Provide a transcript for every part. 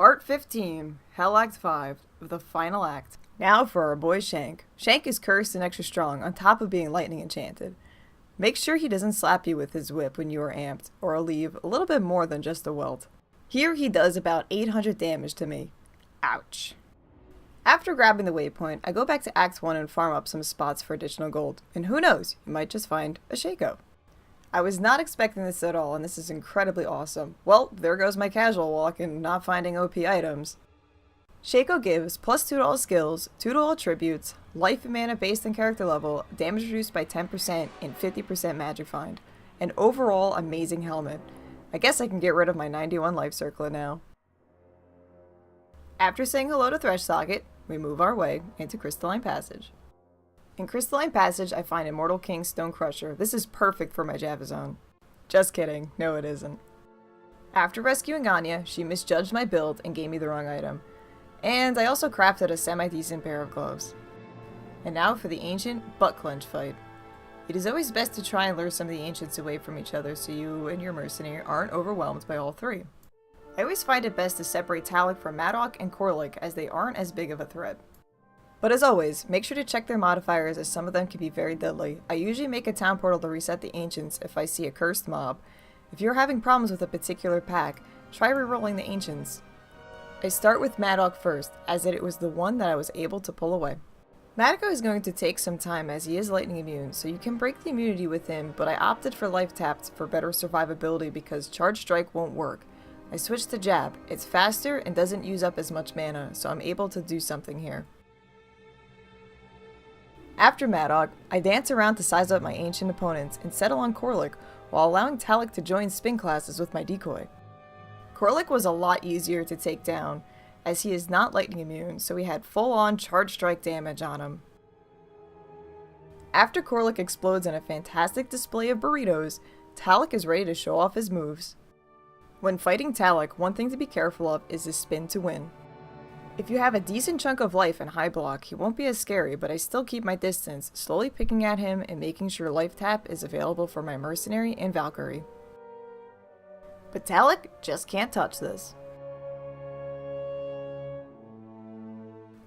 Part 15, Hell Act 5, the final act. Now for our boy Shank. Shank is cursed and extra strong, on top of being lightning enchanted. Make sure he doesn't slap you with his whip when you are amped, or leave a little bit more than just a welt. Here he does about 800 damage to me. Ouch. After grabbing the waypoint, I go back to Act 1 and farm up some spots for additional gold, and who knows, you might just find a Shaco. I was not expecting this at all, and this is incredibly awesome. Well, there goes my casual walk and not finding OP items. Shaco gives plus 2 to all skills, 2 to all attributes, life and mana based on character level, damage reduced by 10%, and 50% magic find. An overall amazing helmet. I guess I can get rid of my 91 life circlet now. After saying hello to Thresh Socket, we move our way into Crystalline Passage. In Crystalline Passage, I find Immortal King's Stone Crusher. This is perfect for my Java Zone. Just kidding, no it isn't. After rescuing Anya, she misjudged my build and gave me the wrong item. And I also crafted a semi-decent pair of gloves. And now for the Ancient Butt Clench fight. It is always best to try and lure some of the Ancients away from each other so you and your mercenary aren't overwhelmed by all three. I always find it best to separate Talik from Madoc and Korlik as they aren't as big of a threat. But as always, make sure to check their modifiers as some of them can be very deadly. I usually make a town portal to reset the Ancients if I see a cursed mob. If you're having problems with a particular pack, try rerolling the Ancients. I start with Madoc first, as it was the one that I was able to pull away. Madoc is going to take some time as he is lightning immune, so you can break the immunity with him, but I opted for life tapped for better survivability because Charge Strike won't work. I switched to Jab. It's faster and doesn't use up as much mana, so I'm able to do something here. After Madoc, I dance around to size up my ancient opponents and settle on Korlik while allowing Talik to join spin classes with my decoy. Korlik was a lot easier to take down as he is not lightning immune, so we had full-on charge strike damage on him. After Korlik explodes in a fantastic display of burritos, Talik is ready to show off his moves. When fighting Talik, one thing to be careful of is the spin to win. If you have a decent chunk of life and high block, he won't be as scary, but I still keep my distance, slowly picking at him and making sure life tap is available for my mercenary and Valkyrie. But Talik just can't touch this.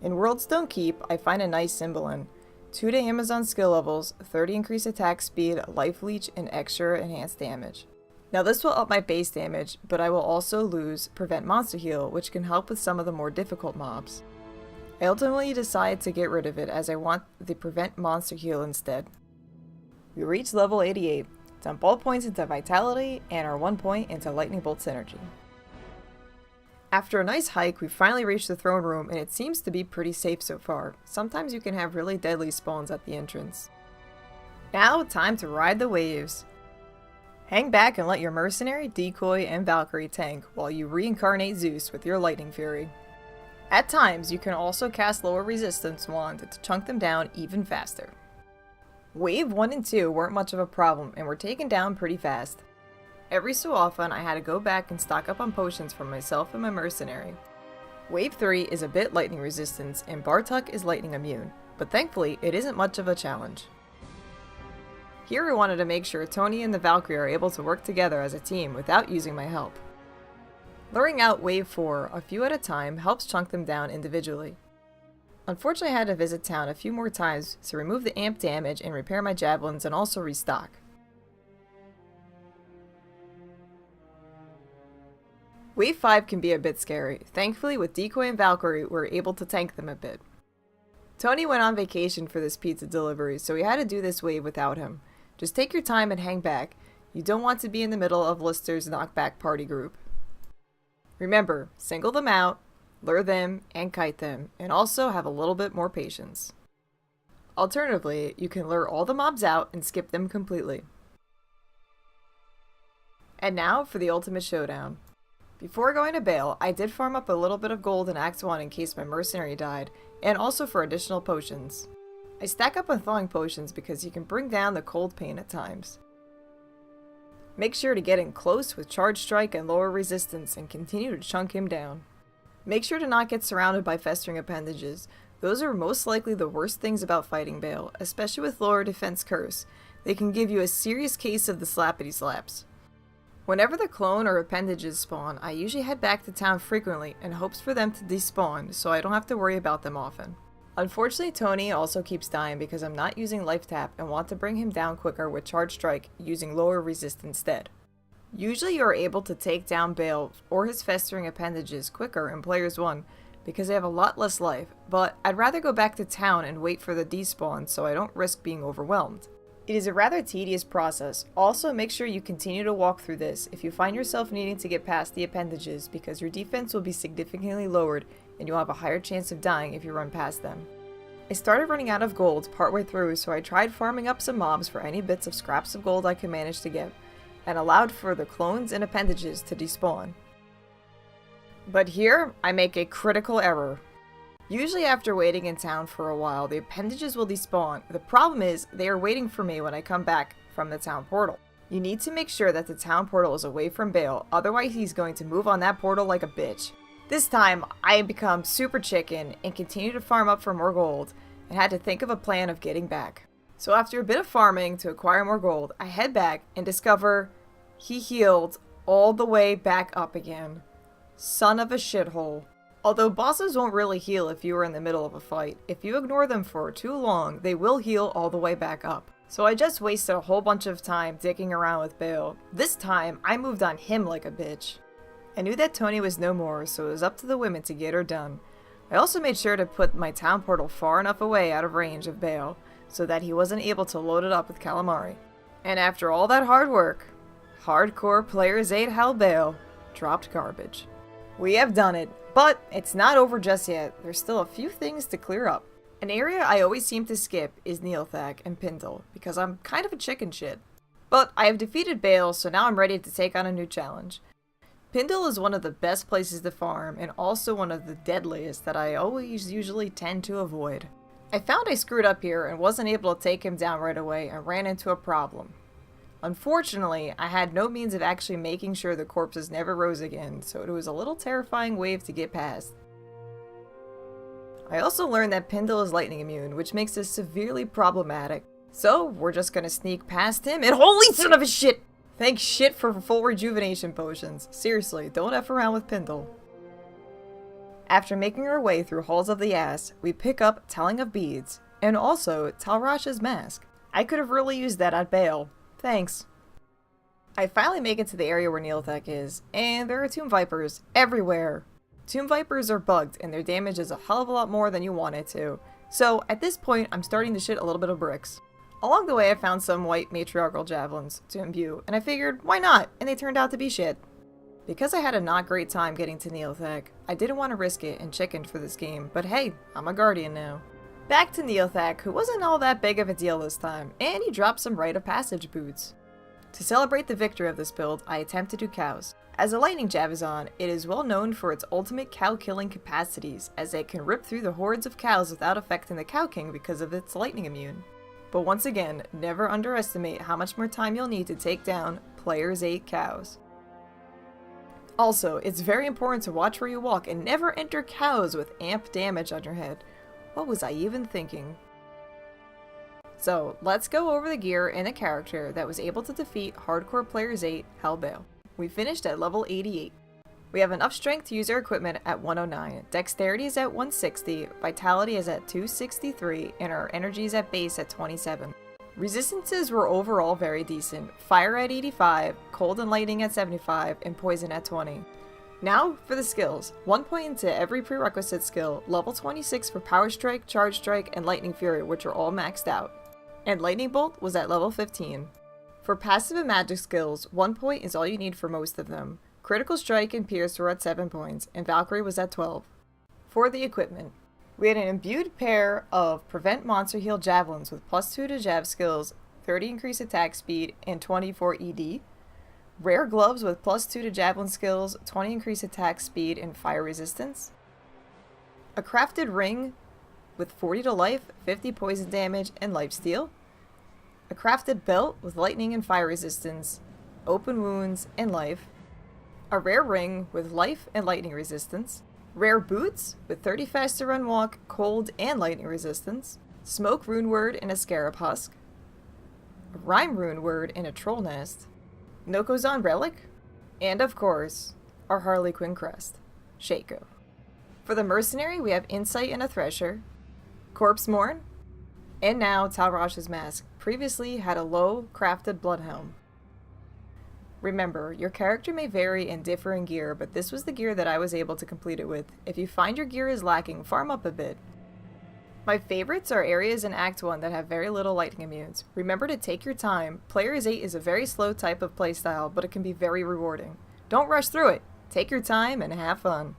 In Worlds Don't Keep, I find a nice Cymbalin. 2 to Amazon skill levels, 30 increased attack speed, life leech, and extra enhanced damage. Now this will up my base damage, but I will also lose Prevent Monster Heal, which can help with some of the more difficult mobs. I ultimately decide to get rid of it as I want the Prevent Monster Heal instead. We reach level 88, dump all points into Vitality and our 1 point into Lightning Bolt Synergy. After a nice hike, we finally reach the throne room and it seems to be pretty safe so far. Sometimes you can have really deadly spawns at the entrance. Now, time to ride the waves. Hang back and let your mercenary, decoy, and Valkyrie tank while you reincarnate Zeus with your Lightning Fury. At times, you can also cast Lower Resistance Wand to chunk them down even faster. Wave 1 and 2 weren't much of a problem and were taken down pretty fast. Every so often, I had to go back and stock up on potions for myself and my mercenary. Wave 3 is a bit lightning resistance and Bartok is lightning immune, but thankfully it isn't much of a challenge. Here we wanted to make sure Tony and the Valkyrie are able to work together as a team without using my help. Luring out Wave 4 a few at a time helps chunk them down individually. Unfortunately I had to visit town a few more times to remove the amp damage and repair my javelins and also restock. Wave 5 can be a bit scary. Thankfully with Decoy and Valkyrie we were able to tank them a bit. Tony went on vacation for this pizza delivery, so we had to do this wave without him. Just take your time and hang back. You don't want to be in the middle of Lister's knockback party group. Remember, single them out, lure them, and kite them, and also have a little bit more patience. Alternatively, you can lure all the mobs out and skip them completely. And now for the ultimate showdown. Before going to bail, I did farm up a little bit of gold in Act 1 in case my mercenary died, and also for additional potions. I stack up on thawing potions because you can bring down the cold pain at times. Make sure to get in close with Charge Strike and Lower Resistance and continue to chunk him down. Make sure to not get surrounded by festering appendages. Those are most likely the worst things about fighting Baal, especially with Lower Defense Curse. They can give you a serious case of the slappity slaps. Whenever the clone or appendages spawn, I usually head back to town frequently in hopes for them to despawn so I don't have to worry about them often. Unfortunately, Tony also keeps dying because I'm not using life tap and want to bring him down quicker with charge strike using lower resist instead. Usually you are able to take down Bale or his festering appendages quicker in Players 1 because they have a lot less life, but I'd rather go back to town and wait for the despawn so I don't risk being overwhelmed. It is a rather tedious process. Also, make sure you continue to walk through this if you find yourself needing to get past the appendages because your defense will be significantly lowered and you'll have a higher chance of dying if you run past them. I started running out of gold partway through, so I tried farming up some mobs for any bits of scraps of gold I could manage to get, and allowed for the clones and appendages to despawn. But here, I make a critical error. Usually after waiting in town for a while, the appendages will despawn. The problem is, they are waiting for me when I come back from the town portal. You need to make sure that the town portal is away from Bale, otherwise he's going to move on that portal like a bitch. This time, I become super chicken and continue to farm up for more gold, and had to think of a plan of getting back. So after a bit of farming to acquire more gold, I head back and discover he healed all the way back up again. Son of a shithole. Although bosses won't really heal if you are in the middle of a fight, if you ignore them for too long, they will heal all the way back up. So I just wasted a whole bunch of time dicking around with Bale. This time, I moved on him like a bitch. I knew that Tony was no more, so it was up to the women to get her done. I also made sure to put my town portal far enough away out of range of Bale, so that he wasn't able to load it up with calamari. And after all that hard work, hardcore players 8 Hell Bale dropped garbage. We have done it. But it's not over just yet. There's still a few things to clear up. An area I always seem to skip is Neelthak and Pindle, because I'm kind of a chicken shit. But I have defeated Bale, so now I'm ready to take on a new challenge. Pindle is one of the best places to farm, and also one of the deadliest that I always usually tend to avoid. I found I screwed up here and wasn't able to take him down right away and ran into a problem. Unfortunately, I had no means of actually making sure the corpses never rose again, so it was a little terrifying wave to get past. I also learned that Pindle is lightning immune, which makes this severely problematic. So, we're just gonna sneak past him and holy son of a shit! Thanks shit for full rejuvenation potions. Seriously, don't F around with Pindle. After making our way through Halls of the Ass, we pick up Telling of Beads, and also Talrash's Mask. I could have really used that at Bale. Thanks. I finally make it to the area where Neelthak is, and there are Tomb Vipers everywhere. Tomb Vipers are bugged, and their damage is a hell of a lot more than you want it to. So, at this point, I'm starting to shit a little bit of bricks. Along the way, I found some white matriarchal javelins to imbue, and I figured, why not? And they turned out to be shit. Because I had a not great time getting to Neelthak, I didn't want to risk it and chickened for this game, but hey, I'm a guardian now. Back to Neelthak, who wasn't all that big of a deal this time, and he dropped some rite of passage boots. To celebrate the victory of this build, I attempt to do cows. As a lightning Javazon, it is well known for its ultimate cow killing capacities, as it can rip through the hordes of cows without affecting the Cow King because of its lightning immune. But once again, never underestimate how much more time you'll need to take down players 8 cows. Also, it's very important to watch where you walk and never enter cows with amp damage on your head. What was I even thinking? So, let's go over the gear and the character that was able to defeat Hardcore Players 8 Hellbale. We finished at level 88. We have enough strength to use our equipment at 109, dexterity is at 160, vitality is at 263, and our energy is at base at 27. Resistances were overall very decent, fire at 85, cold and lightning at 75, and poison at 20. Now for the skills. 1 point into every prerequisite skill, level 26 for Power Strike, Charge Strike, and Lightning Fury, which are all maxed out. And Lightning Bolt was at level 15. For passive and magic skills, 1 point is all you need for most of them. Critical Strike and Pierce were at 7 points, and Valkyrie was at 12. For the equipment, we had an imbued pair of Prevent Monster Heal Javelins with +2 to Jav skills, 30 increased attack speed, and 24 ED. Rare Gloves with +2 to Javelin skills, 20 increased attack speed, and fire resistance. A crafted ring with 40 to life, 50 poison damage, and lifesteal. A crafted belt with lightning and fire resistance, open wounds, and life. A rare ring with life and lightning resistance. Rare boots with 30 fast to run walk, cold, and lightning resistance. Smoke rune word and a scarab husk. A rhyme rune word and a troll nest. Nokozan relic And of course, our Harley Quinn crest, Shaco. For the mercenary, we have Insight and a Thresher, Corpse Morn, and now Talrash's Mask previously had a low crafted Bloodhelm. Remember, your character may vary and differ in gear, but this was the gear that I was able to complete it with. If you find your gear is lacking, farm up a bit. My favorites are areas in Act 1 that have very little lightning immunes. Remember to take your time. Player's 8 is a very slow type of playstyle, but it can be very rewarding. Don't rush through it. Take your time and have fun.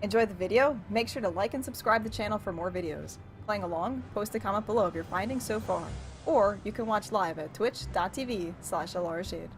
Enjoyed the video? Make sure to like and subscribe to the channel for more videos. Playing along? Post a comment below of your findings so far. Or you can watch live at twitch.tv/alarashade.